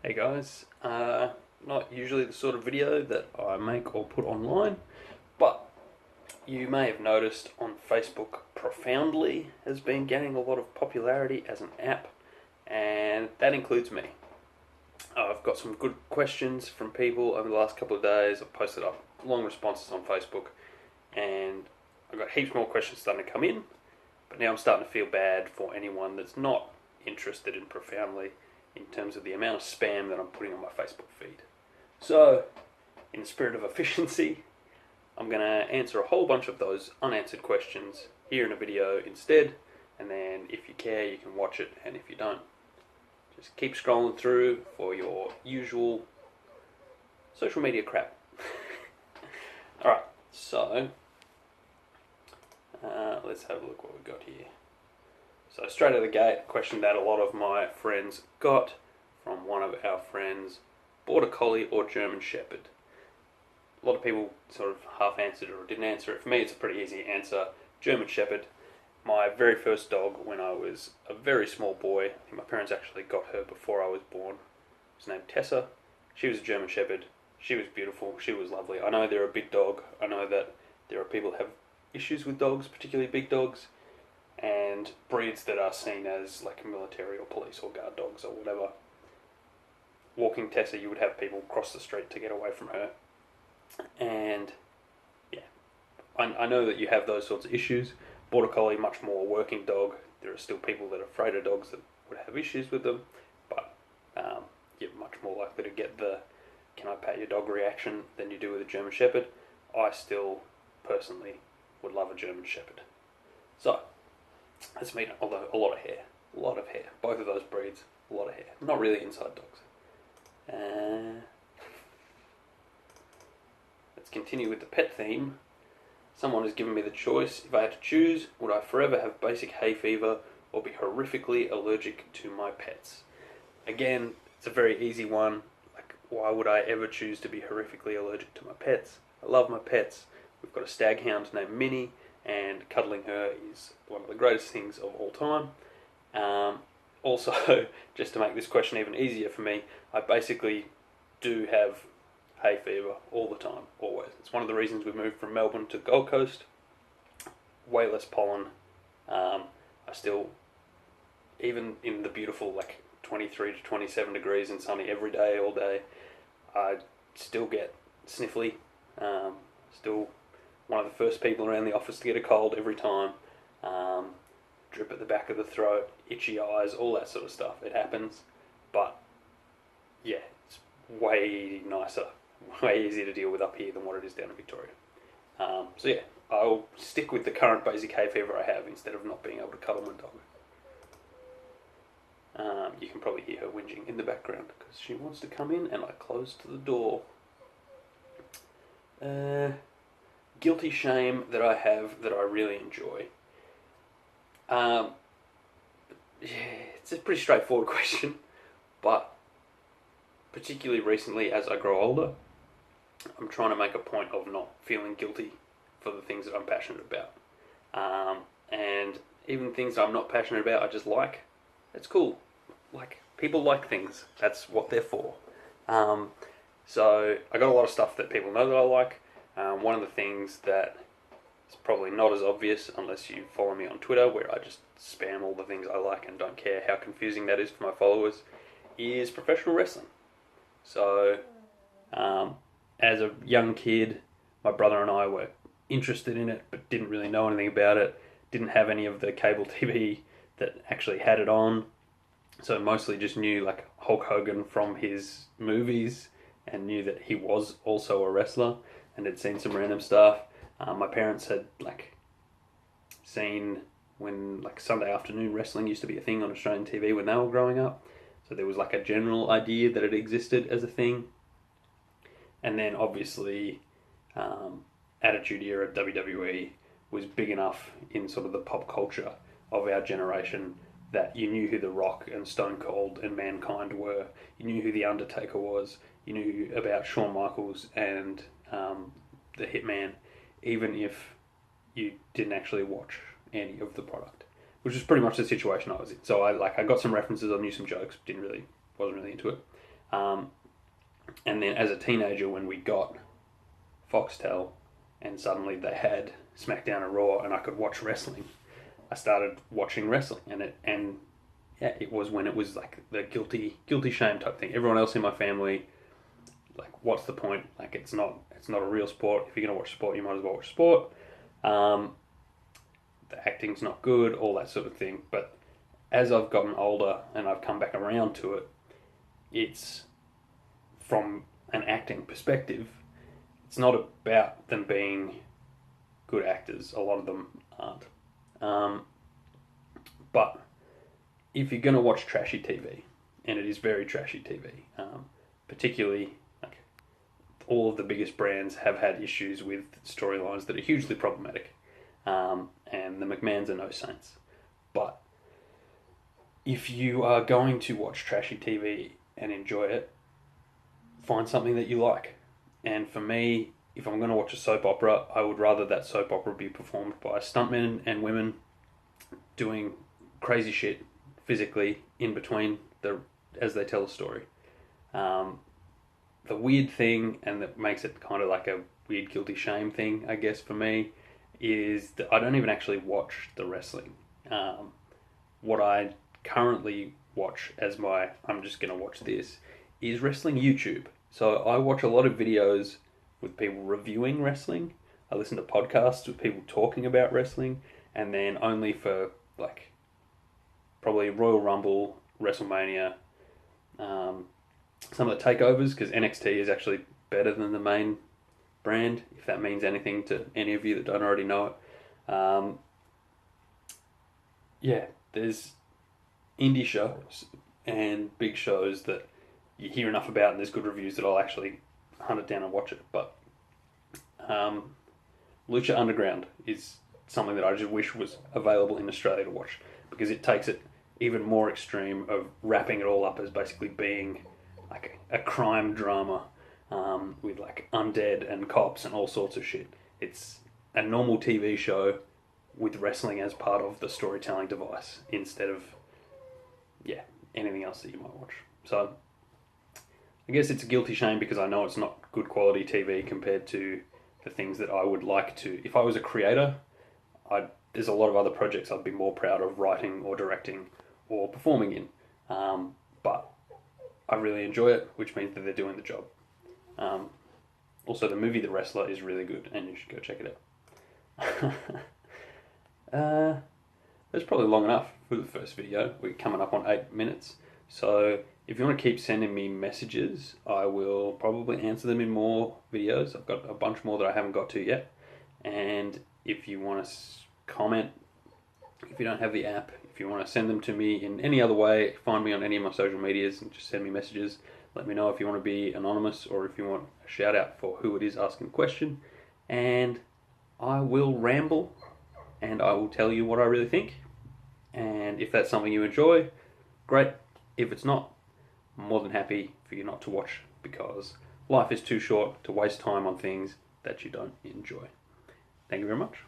Hey guys, not usually the sort of video that I make or put online, but you may have noticed on Facebook Profoundly has been gaining a lot of popularity as an app, and that includes me. I've got some good questions from people over the last couple of days. I've posted up long responses on Facebook, and I've got heaps more questions starting to come in, but now I'm starting to feel bad for anyone that's not interested in Profoundly in terms of the amount of spam that I'm putting on my Facebook feed. So, in the spirit of efficiency, I'm going to answer a whole bunch of those unanswered questions here in a video instead, and then if you care, you can watch it, and if you don't, just keep scrolling through for your usual social media crap. Alright, so let's have a look what we've got here. So straight out of the gate, a question that a lot of my friends got from one of our friends, Border Collie or German Shepherd. A lot of people sort of half answered it or didn't answer it. For me, it's a pretty easy answer. German Shepherd. My very first dog when I was a very small boy. I think my parents actually got her before I was born. It was named Tessa. She was a German Shepherd. She was beautiful. She was lovely. I know they're a big dog. I know that there are people who have issues with dogs, particularly big dogs, and breeds that are seen as like military or police or guard dogs or whatever. Walking Tessa, you would have people cross the street to get away from her. And yeah, I know that you have those sorts of issues. Border Collie, much more working dog. There are still people that are afraid of dogs that would have issues with them, but you're much more likely to get the "can I pat your dog" reaction than you do with a German Shepherd. I still, personally, would love a German Shepherd. So, let's meet a lot of hair. A lot of hair. Both of those breeds, a lot of hair. Not really inside dogs. Let's continue with the pet theme. Someone has given me the choice. If I had to choose, would I forever have basic hay fever or be horrifically allergic to my pets? Again, it's a very easy one. Like, why would I ever choose to be horrifically allergic to my pets? I love my pets. We've got a staghound named Minnie, and cuddling her is one of the greatest things of all time. Also, just to make this question even easier for me, I basically do have hay fever all the time, always. It's one of the reasons we moved from Melbourne to Gold Coast. Way less pollen. I still, even in the beautiful 23 to 27 degrees and sunny every day, all day, I still get sniffly. Still one of the first people around the office to get a cold every time. Drip at the back of the throat, itchy eyes, all that sort of stuff. It happens, but yeah, it's way nicer, way easier to deal with up here than what it is down in Victoria. So yeah, I'll stick with the current basic hay fever I have instead of not being able to cuddle my dog. You can probably hear her whinging in the background because she wants to come in and I closed the door. Guilty shame that I have that I really enjoy. Yeah, it's a pretty straightforward question, but particularly recently as I grow older, I'm trying to make a point of not feeling guilty for the things that I'm passionate about. And even things I'm not passionate about, I just like. It's cool. Like, people like things. That's what they're for. So I got a lot of stuff that people know that I like. One of the things that is probably not as obvious unless you follow me on Twitter, where I just spam all the things I like and don't care how confusing that is for my followers, is professional wrestling. So, as a young kid, my brother and I were interested in it, but didn't really know anything about it. Didn't have any of the cable TV that actually had it on. So mostly just knew Hulk Hogan from his movies and knew that he was also a wrestler and had seen some random stuff. My parents had seen when Sunday afternoon wrestling used to be a thing on Australian TV when they were growing up. So there was a general idea that it existed as a thing. And then obviously Attitude Era WWE was big enough in sort of the pop culture of our generation that you knew who The Rock and Stone Cold and Mankind were. You knew who The Undertaker was. You knew about Shawn Michaels and the Hitman, even if you didn't actually watch any of the product, which is pretty much the situation I was in. So I got some references, I knew some jokes, wasn't really into it. And then as a teenager, when we got Foxtel and suddenly they had SmackDown and Raw and I could watch wrestling, I started watching wrestling. And yeah, it was when it was like the guilty shame type thing. Everyone else in my family, like, what's the point? Like, it's not a real sport. If you're gonna watch sport, you might as well watch sport. The acting's not good, all that sort of thing. But as I've gotten older and I've come back around to it, it's from an acting perspective, it's not about them being good actors. A lot of them aren't. But if you're going to watch trashy TV, and it is very trashy TV, particularly like all of the biggest brands have had issues with storylines that are hugely problematic, and the McMahons are no saints. But if you are going to watch trashy TV and enjoy it, find something that you like. And for me, if I'm going to watch a soap opera, I would rather that soap opera be performed by stuntmen and women doing crazy shit physically in between as they tell a story. The weird thing, and that makes it kind of like a weird guilty shame thing, I guess, for me, is that I don't even actually watch the wrestling. What I currently watch as I'm just going to watch this, is wrestling YouTube. So I watch a lot of videos with people reviewing wrestling. I listen to podcasts with people talking about wrestling, and then only for like probably Royal Rumble, WrestleMania, some of the takeovers, because NXT is actually better than the main brand, if that means anything to any of you that don't already know it. Yeah, there's indie shows and big shows that you hear enough about and there's good reviews that I'll actually hunt it down and watch it. But Lucha Underground is something that I just wish was available in Australia to watch, because it takes it even more extreme of wrapping it all up as basically being like a crime drama with like undead and cops and all sorts of shit. It's a normal TV show with wrestling as part of the storytelling device instead of anything else that you might watch. So I guess it's a guilty shame because I know it's not good quality TV compared to the things that I would like to. If I was a creator, there's a lot of other projects I'd be more proud of writing or directing or performing in. But I really enjoy it, which means that they're doing the job. Also, the movie The Wrestler is really good, and you should go check it out. That's probably long enough for the first video. We're coming up on 8 minutes. So if you want to keep sending me messages, I will probably answer them in more videos. I've got a bunch more that I haven't got to yet. And if you want to comment, if you don't have the app, if you want to send them to me in any other way, find me on any of my social medias and just send me messages. Let me know if you want to be anonymous or if you want a shout out for who it is asking the question. And I will ramble and I will tell you what I really think. And if that's something you enjoy, great. If it's not, I'm more than happy for you not to watch, because life is too short to waste time on things that you don't enjoy. Thank you very much.